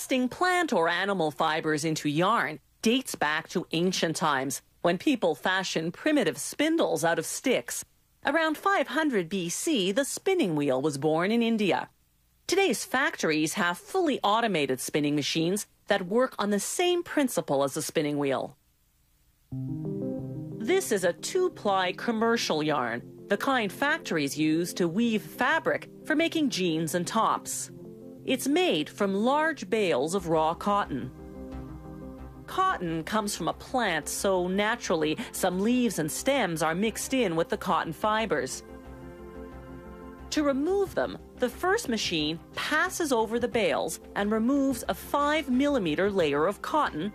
Casting plant or animal fibers into yarn dates back to ancient times when people fashioned primitive spindles out of sticks. Around 500 BC, the spinning wheel was born in India. Today's factories have fully automated spinning machines that work on the same principle as a spinning wheel. This is a 2-ply commercial yarn, the kind factories use to weave fabric for making jeans and tops. It's made from large bales of raw cotton. Cotton comes from a plant, so naturally some leaves and stems are mixed in with the cotton fibers. To remove them, the first machine passes over the bales and removes a 5mm layer of cotton,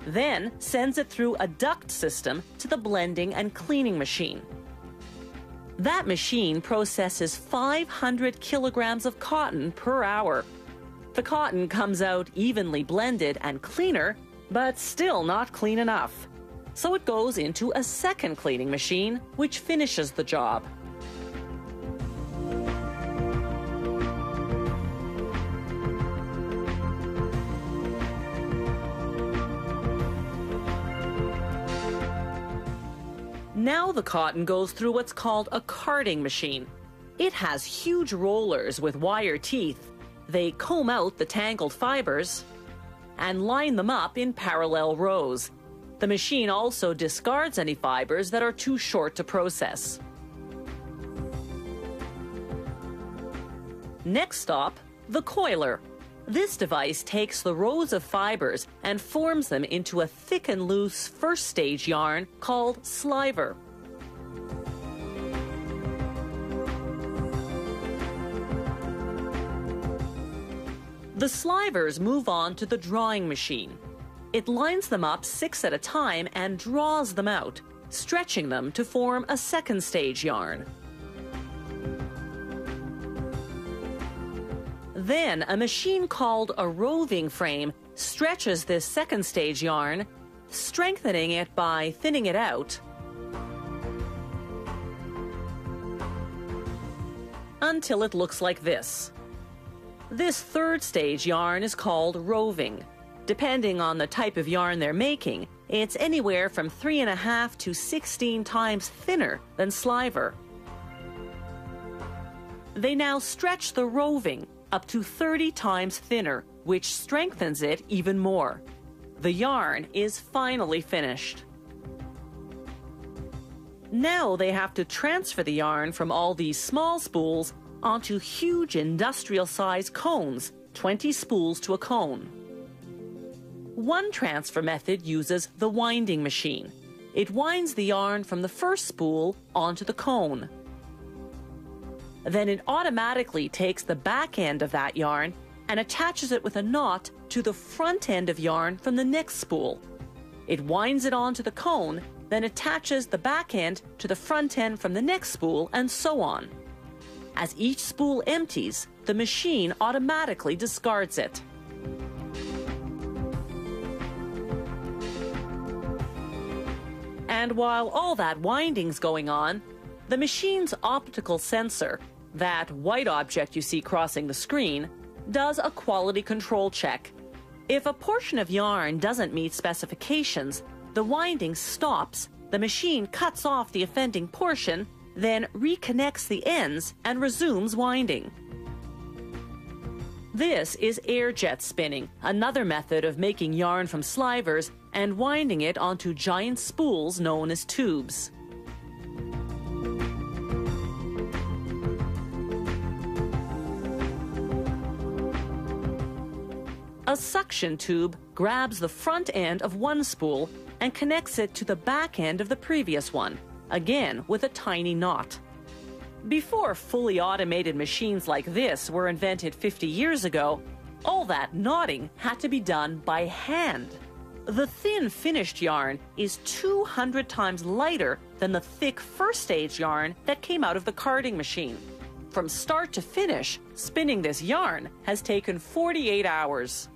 then sends it through a duct system to the blending and cleaning machine. That machine processes 500 kilograms of cotton per hour. The cotton comes out evenly blended and cleaner, but still not clean enough. So it goes into a second cleaning machine, which finishes the job. Now the cotton goes through what's called a carding machine. It has huge rollers with wire teeth. They comb out the tangled fibers and line them up in parallel rows. The machine also discards any fibers that are too short to process. Next stop, the coiler. This device takes the rows of fibers and forms them into a thick and loose first stage yarn called sliver. The slivers move on to the drawing machine. It lines them up 6 at a time and draws them out, stretching them to form a second stage yarn. Then a machine called a roving frame stretches this second stage yarn, strengthening it by thinning it out until it looks like this. This third stage yarn is called roving. Depending on the type of yarn they're making, it's anywhere from 3.5 to 16 times thinner than sliver. They now stretch the roving up to 30 times thinner, which strengthens it even more. The yarn is finally finished. Now they have to transfer the yarn from all these small spools onto huge industrial-sized cones, 20 spools to a cone. One transfer method uses the winding machine. It winds the yarn from the first spool onto the cone. Then it automatically takes the back end of that yarn and attaches it with a knot to the front end of yarn from the next spool. It winds it onto the cone, then attaches the back end to the front end from the next spool, and so on. As each spool empties, the machine automatically discards it. And while all that winding's going on, the machine's optical sensor, that white object you see crossing the screen, does a quality control check. If a portion of yarn doesn't meet specifications, the winding stops, the machine cuts off the offending portion, then reconnects the ends and resumes winding. This is air jet spinning, another method of making yarn from slivers and winding it onto giant spools known as tubes. A suction tube grabs the front end of one spool and connects it to the back end of the previous one, again with a tiny knot. Before fully automated machines like this were invented 50 years ago, all that knotting had to be done by hand. The thin finished yarn is 200 times lighter than the thick first stage yarn that came out of the carding machine. From start to finish, spinning this yarn has taken 48 hours.